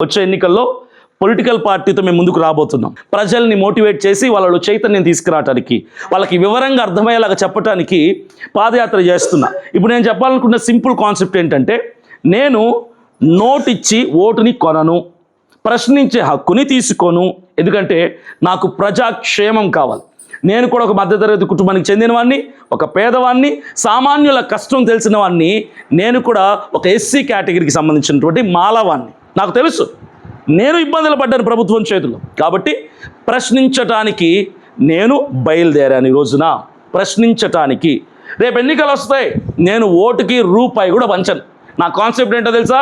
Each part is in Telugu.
వచ్చే ఎన్నికల్లో పొలిటికల్ పార్టీతో మేము ముందుకు రాబోతున్నాం. ప్రజల్ని మోటివేట్ చేసి వాళ్ళలో చైతన్యం తీసుకురావడానికి, వాళ్ళకి వివరంగా అర్థమయ్యేలాగా చెప్పడానికి పాదయాత్ర చేస్తున్నా. ఇప్పుడు నేను చెప్పాలనుకున్న సింపుల్ కాన్సెప్ట్ ఏంటంటే, నేను నోటిచ్చి ఓటుని కొనను, ప్రశ్నించే హక్కుని తీసుకోను. ఎందుకంటే నాకు ప్రజాక్షేమం కావాలి. నేను కూడా ఒక మధ్యతరగతి కుటుంబానికి చెందినవాడిని, ఒక పేదవాడిని, సామాన్యుల కష్టం తెలిసిన వాడిని. నేను కూడా ఒక ఎస్సీ కేటగిరీకి సంబంధించినటువంటి మాలవాడిని. నాకు తెలుసు నేను ఇబ్బందులు పడ్డాను ప్రభుత్వం చేతుల్లో. కాబట్టి ప్రశ్నించటానికి నేను బయలుదేరాను. ఈ రోజున ప్రశ్నించటానికి. రేపు ఎన్నికలు వస్తాయి, నేను ఓటుకి రూపాయి కూడా పంచను. నా కాన్సెప్ట్ ఏంటో తెలుసా?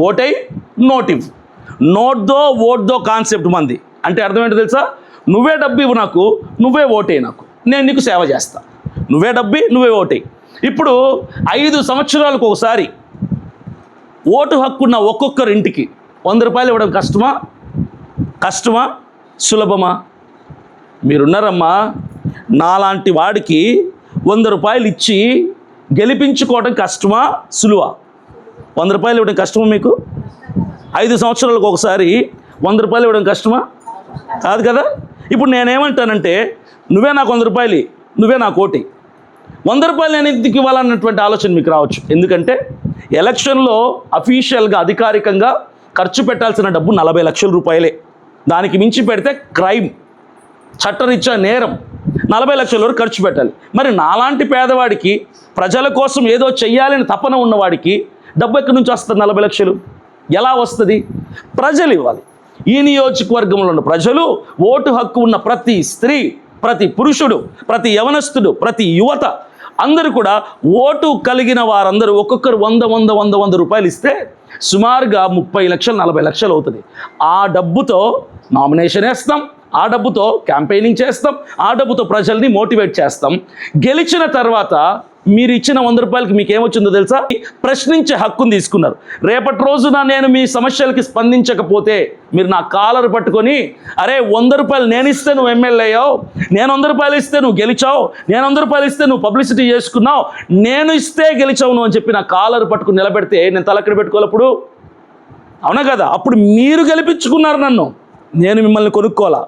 ఓటై నోటివ్, నోట్దో ఓట్దో కాన్సెప్ట్ మంది. అంటే అర్థం ఏంటో తెలుసా? నువ్వే డబ్బు ఇవ్వు నాకు, నువ్వే ఓటే నాకు, నేను నీకు సేవ చేస్తా. నువ్వే డబ్బి, నువ్వే ఓటే. ఇప్పుడు 5 సంవత్సరాలకు ఒకసారి ఓటు హక్కున్న ఒక్కొక్కరింటికి 100 రూపాయలు ఇవ్వడం కష్టమా సులభమా? మీరున్నారమ్మా, నాలాంటి వాడికి 100 రూపాయలు ఇచ్చి గెలిపించుకోవడం కష్టమా సులువా? 100 రూపాయలు ఇవ్వడం కష్టమా మీకు? 5 సంవత్సరాలకు ఒకసారి 100 రూపాయలు ఇవ్వడం కష్టమా? కాదు కదా. ఇప్పుడు నేనేమంటానంటే, నువ్వే నాకు 100 రూపాయలు, నువ్వే నాకు ఓటి. 100 రూపాయలు నేను ఎందుకు ఇవ్వాలన్నటువంటి ఆలోచన మీకు రావచ్చు. ఎందుకంటే ఎలక్షన్లో అఫీషియల్గా అధికారికంగా ఖర్చు పెట్టాల్సిన డబ్బు 40 లక్షల రూపాయలే. దానికి మించి పెడితే క్రైమ్, చట్టరీత్యా నేరం. 40 లక్షల వరకు ఖర్చు పెట్టాలి. మరి నాలాంటి పేదవాడికి, ప్రజల కోసం ఏదో చెయ్యాలని తపన ఉన్నవాడికి డబ్బు ఎక్కడి నుంచి వస్తుంది? 40 లక్షలు ఎలా వస్తుంది? ప్రజలు ఇవ్వాలి. ఈ నియోజకవర్గంలో ఉన్న ప్రజలు, ఓటు హక్కు ఉన్న ప్రతి స్త్రీ, ప్రతి పురుషుడు, ప్రతి యవనస్తుడు, ప్రతి యువత అందరూ కూడా ఓటు కలిగిన వారందరూ ఒక్కొక్కరు 100 రూపాయలు ఇస్తే సుమారుగా 30 లక్షలు 40 లక్షలు అవుతుంది. ఆ డబ్బుతో నామినేషన్ వేస్తాం, ఆ డబ్బుతో క్యాంపెయినింగ్ చేస్తాం, ఆ డబ్బుతో ప్రజల్ని మోటివేట్ చేస్తాం. గెలిచిన తర్వాత మీరు ఇచ్చిన 100 రూపాయలకి మీకు ఏమొచ్చిందో తెలుసా? ప్రశ్నించే హక్కును తీసుకున్నారు. రేపటి రోజున నేను మీ సమస్యలకి స్పందించకపోతే మీరు నా కాలర్ పట్టుకొని, అరే 100 రూపాయలు నేను ఇస్తే నువ్వు ఎమ్మెల్యే అయ్యావు, నేను 100 రూపాయలు ఇస్తే నువ్వు గెలిచావు, నేను 100 రూపాయలు ఇస్తే నువ్వు పబ్లిసిటీ చేసుకున్నావు, నేను ఇస్తే గెలిచావు నువ్వు అని చెప్పి నా కాలర్ పట్టుకుని నిలబెడితే నేను తలక్కడ పెట్టుకోవాలి అప్పుడు? అవునా కదా? అప్పుడు మీరు గెలిపించుకున్నారు నన్ను, నేను మిమ్మల్ని కొనుక్కోవాలా?